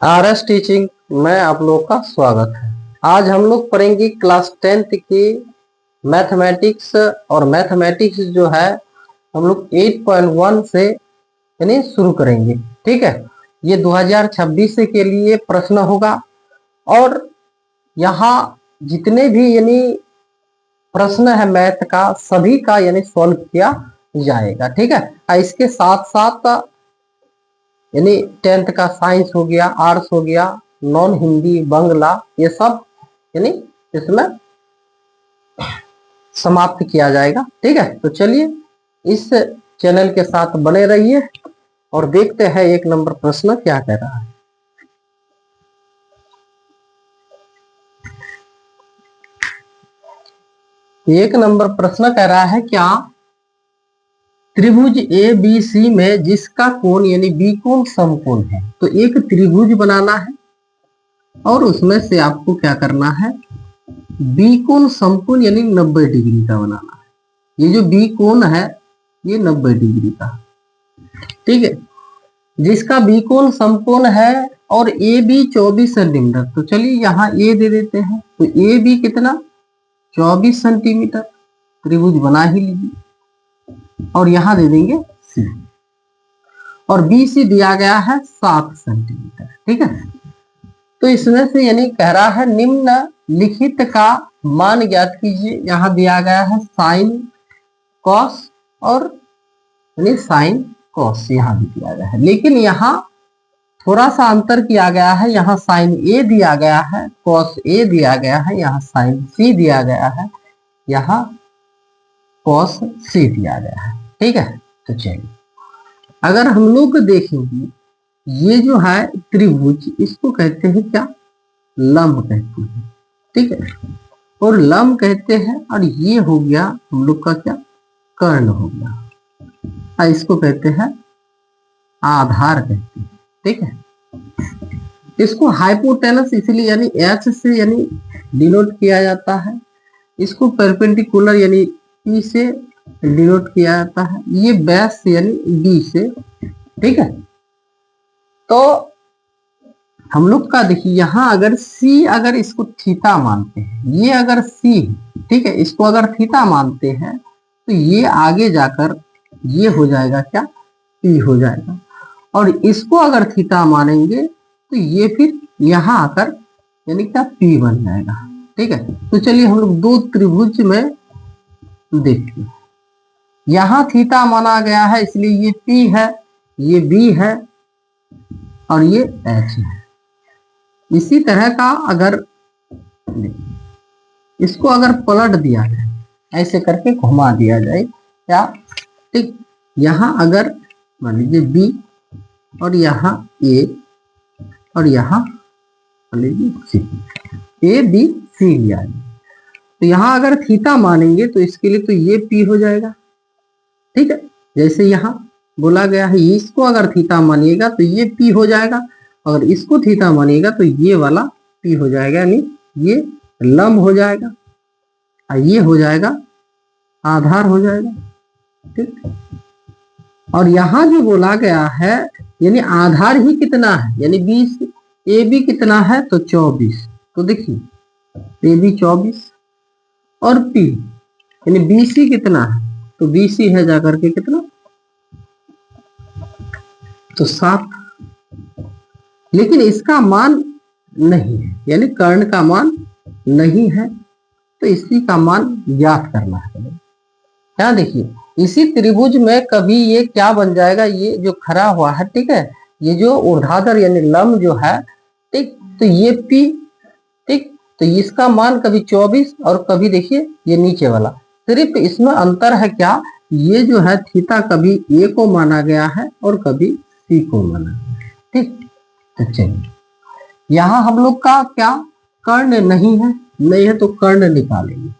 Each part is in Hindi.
RS टीचिंग में आप लोग का स्वागत है। आज हम लोग पढ़ेंगे क्लास 10th की मैथमेटिक्स। और मैथमेटिक्स जो है हम लोग 8.1 से यानी शुरू करेंगे। ठीक है, ये 2026 के लिए प्रश्न होगा और यहाँ जितने भी यानी प्रश्न है मैथ का सभी का यानी सॉल्व किया जाएगा। ठीक है, इसके साथ साथ यानी 10th का साइंस हो गया, आर्ट्स हो गया, नॉन हिंदी, बांग्ला, ये सब यानी इसमें समाप्त किया जाएगा। ठीक है, तो चलिए इस चैनल के साथ बने रहिए और देखते हैं एक नंबर प्रश्न क्या कह रहा है। एक नंबर प्रश्न कह रहा है क्या त्रिभुज ए बी सी में जिसका कोण यानी बी कोण समकोण है। तो एक त्रिभुज बनाना है और उसमें से आपको क्या करना है, बी कोण समकोण यानी 90 डिग्री का बनाना है। ये जो बी कोण है ये 90 डिग्री का, ठीक है, जिसका बी कोण समकोण है और ए बी 24 सेंटीमीटर। तो चलिए यहाँ ए दे देते हैं, तो ए बी कितना 24 सेंटीमीटर, त्रिभुज बना ही लीजिए। और यहाँ दे देंगे सी, और बी सी दिया गया है 7 सेंटीमीटर। ठीक है, तो इसमें से यानी कह रहा है निम्न लिखित का मान ज्ञात कीजिए। यहाँ दिया गया है साइन कॉस और यानी साइन कॉस यहाँ भी दिया गया है, लेकिन यहाँ थोड़ा सा अंतर किया गया है। यहाँ साइन ए दिया गया है, कॉस ए दिया गया है, यहाँ साइन सी दिया गया है, यहाँ कॉस सी दिया गया है। ठीक है, तो चलिए अगर हम लोग देखेंगे ये जो है त्रिभुज, इसको कहते हैं क्या, लंब कहते हैं। ठीक है, और लंब कहते हैं, और ये हो गया हम लोग का क्या, कर्ण हो गया, इसको कहते हैं आधार कहते हैं। ठीक है, इसको हाइपोटेनस इसलिए यानी एच से यानी डिनोट किया जाता है, इसको परपेंडिकुलर यानी ई से डिनोट किया जाता है, ये बेस यानी डी से। ठीक है, तो हम लोग का देखिए यहाँ अगर सी, अगर इसको थीटा मानते हैं, ये अगर सी, ठीक है, इसको अगर थीटा मानते हैं तो ये आगे जाकर ये हो जाएगा क्या, पी हो जाएगा, और इसको अगर थीटा मानेंगे तो ये फिर यहाँ आकर यानी क्या पी बन जाएगा। ठीक है, तो चलिए हम लोग दो त्रिभुज में देखते हैं। यहाँ थीटा माना गया है इसलिए ये पी है, ये बी है और ये एच है। इसी तरह का अगर इसको अगर पलट दिया जाए, ऐसे करके घुमा दिया जाए क्या, ठीक, यहाँ अगर मान लीजिए बी और यहाँ ए और यहाँ मान लीजिए सी, ए बी सी लिया जाए, तो यहाँ अगर थीटा मानेंगे तो इसके लिए तो ये पी हो जाएगा। ठीक है, जैसे यहाँ बोला गया है इसको अगर थीटा मानिएगा तो ये पी हो जाएगा, अगर इसको थीटा मानिएगा तो ये वाला पी हो जाएगा, यानी ये लंब हो जाएगा और ये हो जाएगा आधार हो जाएगा। ठीक, और यहाँ जो बोला गया है यानी आधार ही कितना है, यानी 20, ए बी कितना है तो 24, तो देखिए ए बी 24 और पी यानी बी सी कितना है, तो बी सी है जाकर के कितना तो 7, लेकिन इसका मान नहीं है, यानी कर्ण का मान नहीं है, तो इसी का मान ज्ञात करना है। क्या देखिए इसी त्रिभुज में कभी ये क्या बन जाएगा, ये जो खड़ा हुआ है, ठीक है, ये जो ऊर्ध्वाधर यानी लंब जो है, ठीक, तो ये पी, ठीक, तो इसका मान कभी 24 और कभी देखिए ये नीचे वाला, सिर्फ इसमें अंतर है क्या, ये जो है थीटा कभी ए को माना गया है और कभी सी को माना गया है। ठीक, तो चलिए यहाँ हम लोग का क्या कर्ण नहीं है, नहीं है तो कर्ण निकालेंगे।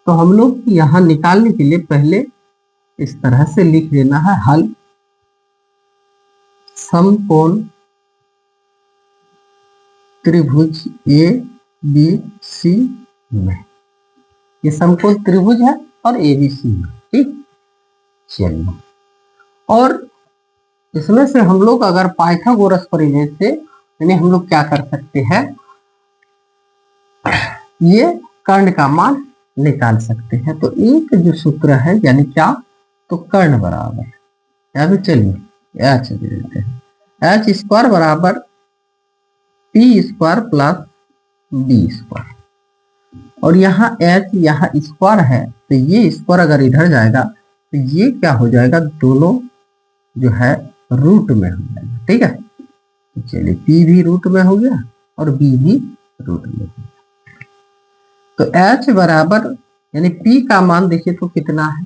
तो हम लोग यहाँ निकालने के लिए पहले इस तरह से लिख देना है, हल समकोण त्रिभुज ए बी सी में, ये समकोण त्रिभुज है और ए बी सी है। ठीक, चलिए, और इसमें से हम लोग अगर पाइथागोरस परिमेय से यानी हम लोग क्या कर सकते हैं, ये कर्ण का मान निकाल सकते हैं। तो एक जो सूत्र है यानी क्या, तो कर्ण बराबर, या फिर चलिए एच दे देते हैं, एच स्क्वायर बराबर P square plus B square, और यहाँ एच यहाँ स्क्वायर है तो ये स्क्वायर अगर इधर जाएगा तो ये क्या हो जाएगा, दोनों जो है रूट में हो जाएगा। ठीक है, चलिए पी भी रूट में हो गया और बी भी रूट में हो गया। तो एच बराबर यानी पी का मान देखिए तो कितना है,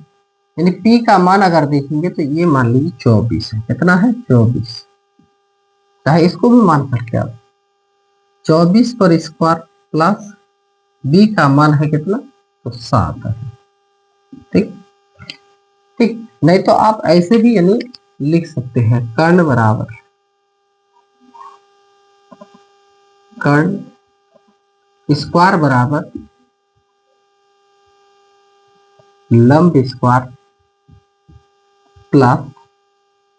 यानी पी का मान अगर देखेंगे तो ये मान लीजिए 24 है। कितना है, 24, चाहे इसको भी मान सकते हैं आप, 24 पर स्क्वायर प्लस बी का मान है कितना, तो 7 है। ठीक ठीक, नहीं तो आप ऐसे भी यानी लिख सकते हैं, कर्ण बराबर कर्ण स्क्वायर बराबर लंब स्क्वायर प्लस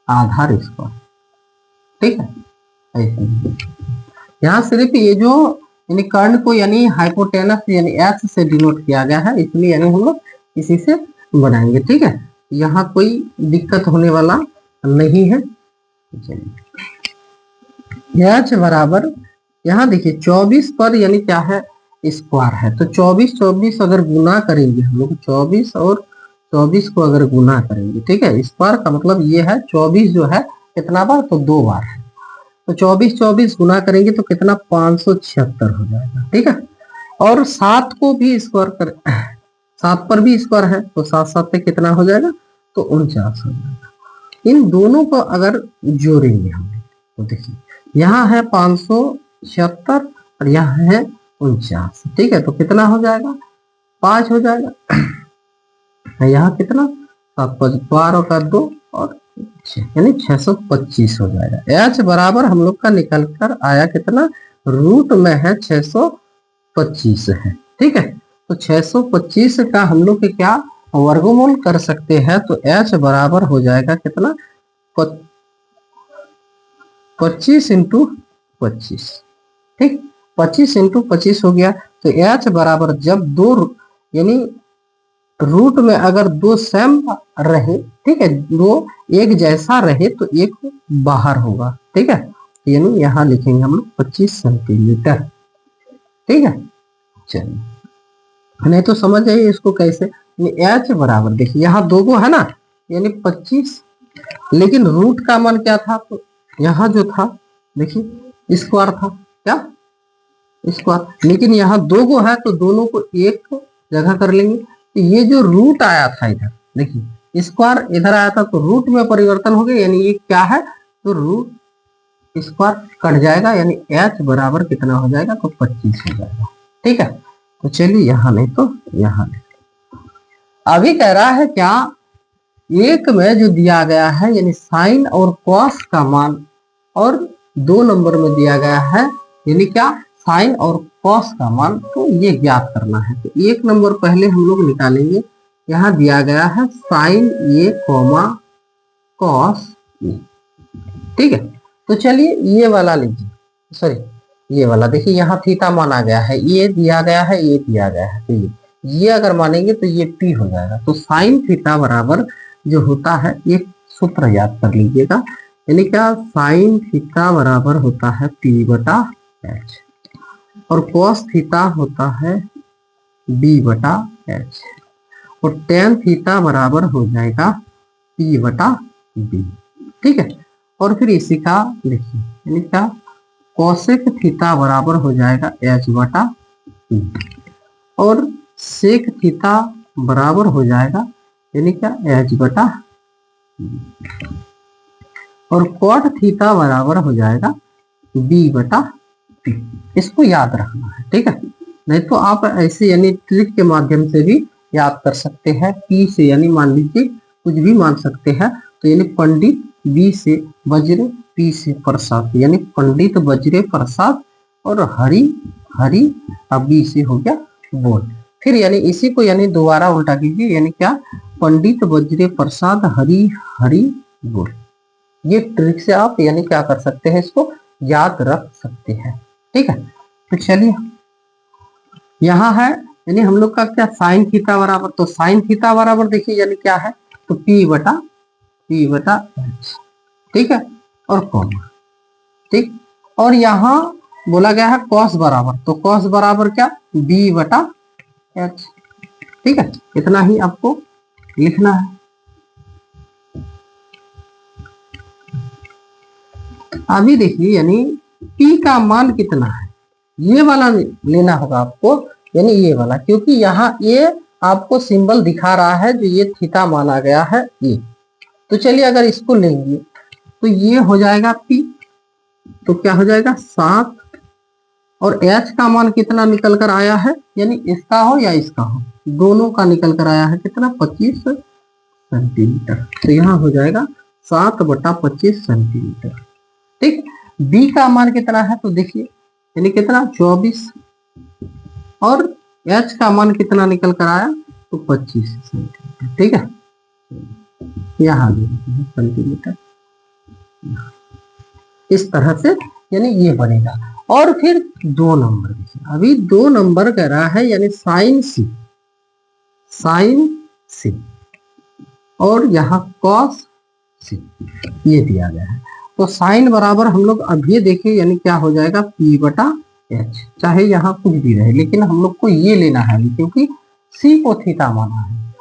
आधार स्क्वायर। ठीक है, ऐसे यहाँ सिर्फ ये जो यानी कर्ण को यानी हाइपोटेनस यानी एच से डिनोट किया गया है, इसलिए यानी हम लोग इसी से बनाएंगे। ठीक है, यहाँ कोई दिक्कत होने वाला नहीं है। एच बराबर यहाँ देखिए 24 पर यानी क्या है, स्क्वायर है, तो 24 अगर गुना करेंगे हम लोग, 24 और 24 को अगर गुना करेंगे, ठीक है, स्क्वायर का मतलब ये है 24 जो है कितना बार, तो 2 बार है, तो 24 गुना करेंगे तो कितना, 576 हो जाएगा। ठीक है, और 7 को भी स्क्वायर कर, 7 पर भी स्क्वायर है तो 7 पे कितना हो जाएगा, तो 49 हो जाएगा। इन दोनों को अगर जोड़ेंगे हम तो देखिए यहाँ है 576 और यहाँ है 49। ठीक है, तो कितना हो जाएगा, 5 हो जाएगा। यहाँ कितना, 12 का 2 और यानी 625 हो जाएगा। एच बराबर हम लोग का निकल कर आया कितना, रूट में है 625 है। ठीक है, तो 625 का हम लोग के क्या वर्गमूल कर सकते हैं, तो एच बराबर हो जाएगा कितना, 25 इंटू 25। ठीक, 25 इंटू 25 हो गया। तो एच बराबर जब दो यानी रूट में अगर दो सेम रहे, ठीक है, दो एक जैसा रहे तो एक बाहर होगा। ठीक है, यानी यहाँ लिखेंगे हम लोग 25 सेंटीमीटर। ठीक है, चलिए, नहीं तो समझ जाइए इसको कैसे, एच बराबर देखिए यहाँ दो गो है ना, यानी 25, लेकिन रूट का मान क्या था, तो यहाँ जो था देखिए स्क्वायर था, क्या स्क्वायर, लेकिन यहाँ दो गो है तो दोनों को एक जगह कर लेंगे। तो ये जो रूट आया था इधर देखिए, स्क्वायर इधर आया था तो रूट में परिवर्तन हो गया, यानी ये क्या है, तो रूट स्क्वायर कट जाएगा, यानी एच बराबर कितना हो जाएगा, तो 25 हो जाएगा। ठीक है, तो चलिए यहाँ नहीं तो यहाँ नहीं। अभी कह रहा है क्या, एक में जो दिया गया है यानी साइन और कॉस का मान, और 2 नंबर में दिया गया है यानी क्या, साइन और कॉस का मान, तो ये ज्ञात करना है। तो 1 नंबर पहले हम लोग निकालेंगे, यहाँ दिया गया है sign A comma cos A. ठीक है, तो चलिए ये वाला लीजिए, सॉरी ये वाला देखिए, यहाँ थीटा माना गया है, ये दिया गया है, ये दिया गया है, तो ये अगर मानेंगे तो ये पी हो जाएगा। तो साइन थीटा बराबर जो होता है, एक सूत्र याद कर लीजिएगा, यानी क्या, साइन थीटा बराबर होता है पी बटा एच, और कॉस थीटा होता है बी बटा एच, और टेन थीटा बराबर हो जाएगा पी बटा बी। ठीक है, और फिर इसी का लिखिए, यानी क्या, कोसेक थीटा बराबर हो जाएगा एच बटा पी, और सेक थीटा बराबर हो जाएगा यानी क्या, एच बटा, और कॉट थीटा बराबर हो जाएगा बी बटा पी। इसको याद रखना है। ठीक है, नहीं तो आप ऐसे यानी ट्रिक के माध्यम से भी याद कर सकते हैं। पी से यानी मान लीजिए कुछ भी मान सकते हैं, तो यानी पंडित, बी से वज्र, पी से प्रसाद, यानी पंडित वज्रे प्रसाद, और हरि हरि, अब बी से हो गया बोल। फिर यानी इसी को यानी दोबारा उल्टा कीजिए, यानी क्या, पंडित वज्रे प्रसाद हरि हरि बोल। ये ट्रिक से आप यानी क्या कर सकते हैं, इसको याद रख सकते हैं। ठीक है, तो चलिए यहाँ है यानी हम लोग का क्या साइन थीटा बराबर, तो साइन थीटा बराबर देखिए यानी क्या है, तो पी बटा एच। ठीक है, और कॉमा। ठीक, और यहाँ बोला गया है कॉस बराबर, तो कॉस बराबर क्या, बी बटा एच। ठीक है, इतना ही आपको लिखना है। अभी देखिए यानी p का मान कितना है, ये वाला लेना होगा आपको, यानी ये वाला, क्योंकि यहाँ ये आपको सिंबल दिखा रहा है जो ये थीटा माना गया है ये। तो चलिए अगर इसको लेंगे तो ये हो जाएगा p, तो क्या हो जाएगा 7, और h का मान कितना निकल कर आया है, यानी इसका हो या इसका हो, दोनों का निकल कर आया है कितना, 25 सेंटीमीटर। तो यहाँ हो जाएगा 7/25 सेंटीमीटर। ठीक, b का मान कितना है, तो देखिए यानी कितना 24, और h का मान कितना निकल कर आया, तो 25 सेंटीमीटर। ठीक है, यहाँ सेंटीमीटर, इस तरह से यानी ये बनेगा। और फिर 2 नंबर देखिए, अभी 2 नंबर कह रहा है यानी साइन सी और यहाँ कॉस सी, ये दिया गया है। तो साइन बराबर हम लोग अब ये देखिए यानी क्या हो जाएगा, पी बटा एच, चाहे यहाँ कुछ भी रहे लेकिन हम लोग को ये लेना है क्योंकि सी को थीटा माना है।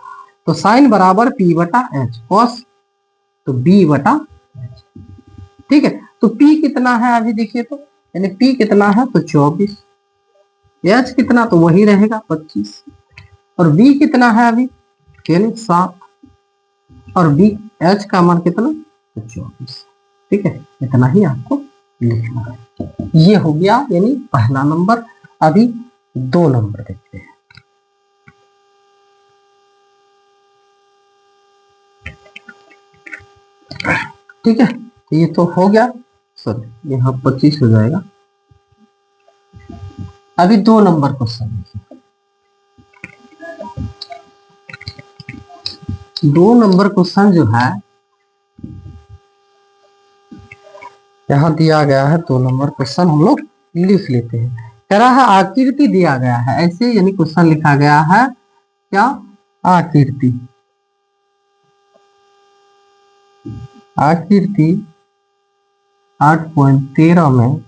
तो साइन बराबर पी बटा एच, कॉस तो बी बटा एच। ठीक है, तो P कितना है अभी देखिए, तो यानी P कितना है, तो 24, H कितना तो वही रहेगा 25, और B कितना है अभी यानी 7, और B H का मान कितना, तो 24। ठीक है, इतना ही आपको लिखना है। ये हो गया यानी पहला नंबर। अभी 2 नंबर देखते हैं। ठीक है, ये तो हो गया, सॉरी यहाँ 25 हो जाएगा। अभी 2 नंबर क्वेश्चन देखिए, 2 नंबर क्वेश्चन जो है यहाँ दिया गया है, 2 नंबर क्वेश्चन हम लोग लिख लेते हैं। कह रहा है आकृति दिया गया है, ऐसे यानी क्वेश्चन लिखा गया है क्या, आकृति, आकृति 8.13 में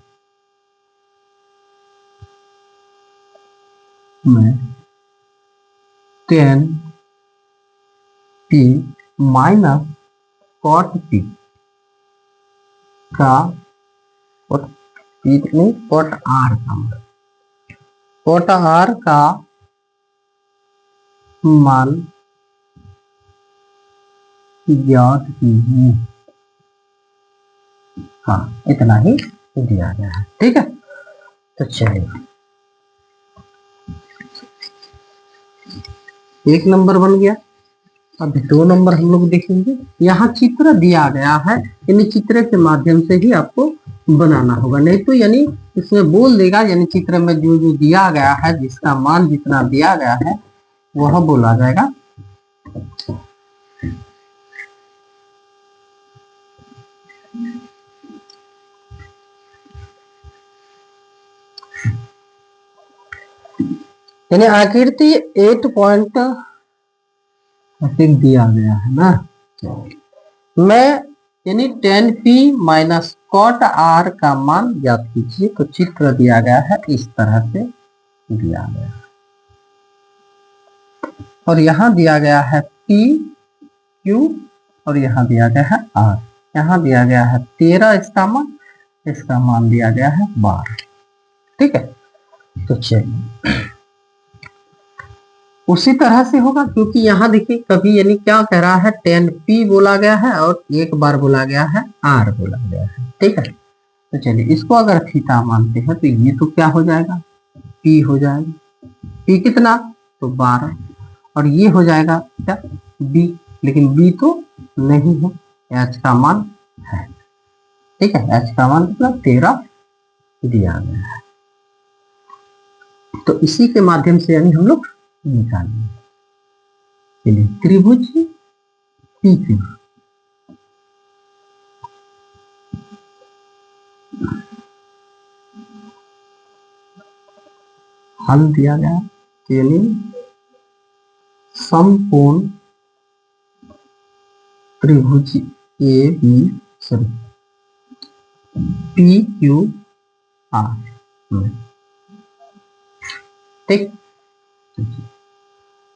10p माइनस कॉट p का कॉट r का कॉट r का मान ज्ञात कीजिए। हाँ, इतना ही दिया गया है। ठीक है, तो चलिए 1 नंबर बन गया। अब 2 नंबर हम लोग देखेंगे। यहाँ चित्र दिया गया है, यानी चित्र के माध्यम से ही आपको बनाना होगा, नहीं तो यानी इसमें बोल देगा, यानी चित्र में जो जो दिया गया है, जिसका मान जितना दिया गया है वह बोला जाएगा। यानी आकृति 8 पॉइंट दिया गया है ना, मैं यानी 10p माइनस कॉट r का मान ज्ञात कीजिए। तो चित्र दिया गया है, इस तरह से दिया गया है, और यहाँ दिया गया है p q, और यहाँ दिया गया है r, यहाँ दिया गया है 13 इसका मान दिया गया है 12। ठीक है, तो चलिए उसी तरह से होगा, क्योंकि यहाँ देखिए कभी यानी क्या कह रहा है, 10p बोला गया है और एक बार बोला गया है r बोला गया है। ठीक है, तो चलिए इसको अगर थीटा मानते हैं तो ये तो क्या हो जाएगा, p हो जाएगा, p कितना तो 12, और ये हो जाएगा क्या b, लेकिन b तो नहीं है, h का मान है। ठीक है, h का मान कितना 13 दिया गया है। तो इसी के माध्यम से यानी हम लोग निकालेंगे। चलिए त्रिभुज PQ हल दिया गया तो यानी समकोण त्रिभुज A B sorry P Q R. ठीक,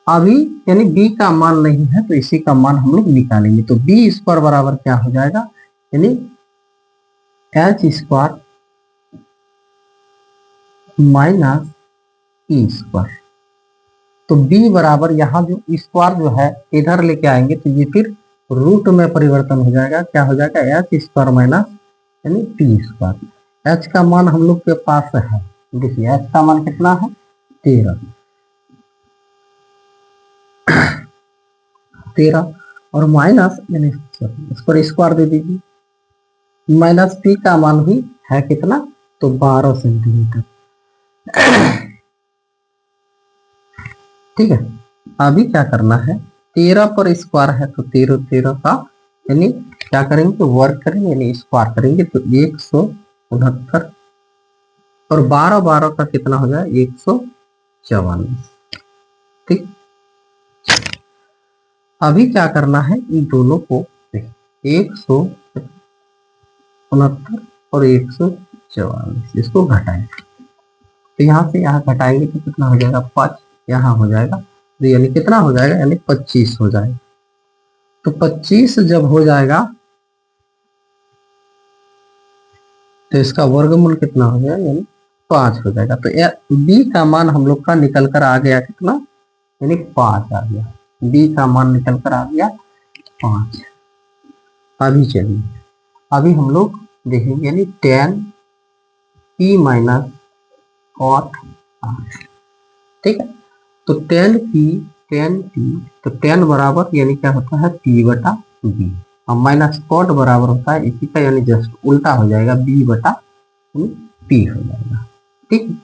अभी यानी b का मान नहीं है तो इसी का मान हम लोग निकालेंगे। तो बी स्क्वायर बराबर क्या हो जाएगा, यानी H square minus E square. तो b बराबर यहाँ जो स्क्वायर जो है इधर लेके आएंगे तो ये फिर रूट में परिवर्तन हो जाएगा। क्या हो जाएगा, एच स्क्वायर माइनस यानी पी स्क्वायर। एच का मान हम लोग के पास है, देखिए एच का मान कितना है 13 और माइनस यानी इस पर स्क्वायर दे दीजिए। माइनस पी का मान भी है कितना, तो 12 सेंटीमीटर। ठीक है, अभी क्या करना है, 13 पर स्क्वायर है तो 13 का यानी क्या करेंगे, वर्ग करेंगे यानी स्क्वायर करेंगे तो 169 और 12 का कितना हो जाए 144। ठीक, अभी क्या करना है, इन दोनों को 169 और 144 इसको घटाएं। तो यहाँ से यहाँ घटाएंगे तो कितना हो जाएगा 5, यहाँ हो जाएगा तो यानी कितना हो जाएगा, यानी 25 हो जाएगा। तो 25 जब हो जाएगा तो इसका वर्गमूल कितना हो जाएगा, यानी 5 हो जाएगा। तो बी का मान हम लोग का निकल कर आ गया कितना, यानी 5 आ गया। बी का मान निकल कर आ गया 5। अभी चलिए अभी हम लोग देखेंगे यानी tan p minus cot r। ठीक है, तो tan p तो tan बराबर यानी क्या होता है p बटा b और माइनस कॉट बराबर होता है इसी का यानी जस्ट उल्टा हो जाएगा b बटा p हो जाएगा। ठीक,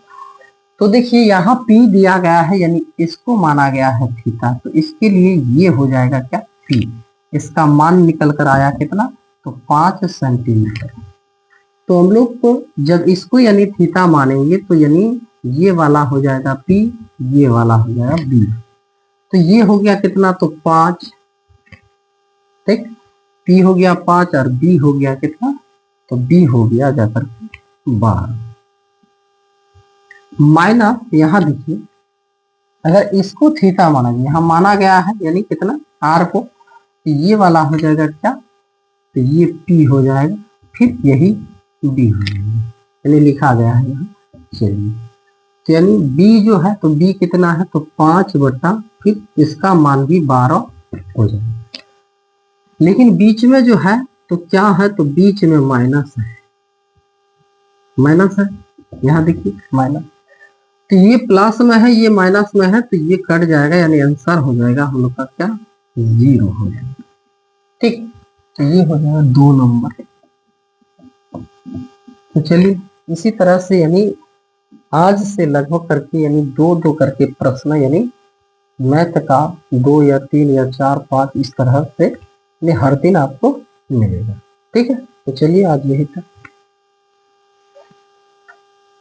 तो देखिए यहाँ p दिया गया है यानी इसको माना गया है थीटा, तो इसके लिए ये हो जाएगा क्या p, इसका मान निकल कर आया कितना, तो 5 सेंटीमीटर। तो हम लोग को जब इसको यानी थीटा मानेंगे तो यानी ये वाला हो जाएगा p, ये वाला हो जाएगा b। तो ये हो गया कितना, तो 5। ठीक, p हो गया 5 और b हो गया कितना, तो b हो गया जाकर 12 माइनस यहाँ देखिए अगर इसको थीटा माना गया, यहाँ माना गया है यानी कितना r को, तो ये वाला हो जाएगा क्या, तो ये p हो जाएगा फिर यही b हो जाएगा यानी लिखा गया है यहाँ। चलिए तो यानी b जो है तो b कितना है, तो 5 बटा फिर इसका मान भी 12 हो जाएगा। लेकिन बीच में जो है तो क्या है, तो बीच में माइनस है, माइनस है यहाँ देखिए माइनस, तो ये प्लस में है ये माइनस में है तो ये कट जाएगा यानी आंसर हो जाएगा हम लोग का क्या 0 हो जाएगा। ठीक, तो ये हो जाएगा 2 नंबर। तो चलिए इसी तरह से यानी आज से लगभग करके यानी 2-2 करके प्रश्न यानी मैथ का 2 या 3 या 4 5 इस तरह से हर दिन आपको मिलेगा। ठीक है, तो चलिए आज यही तक।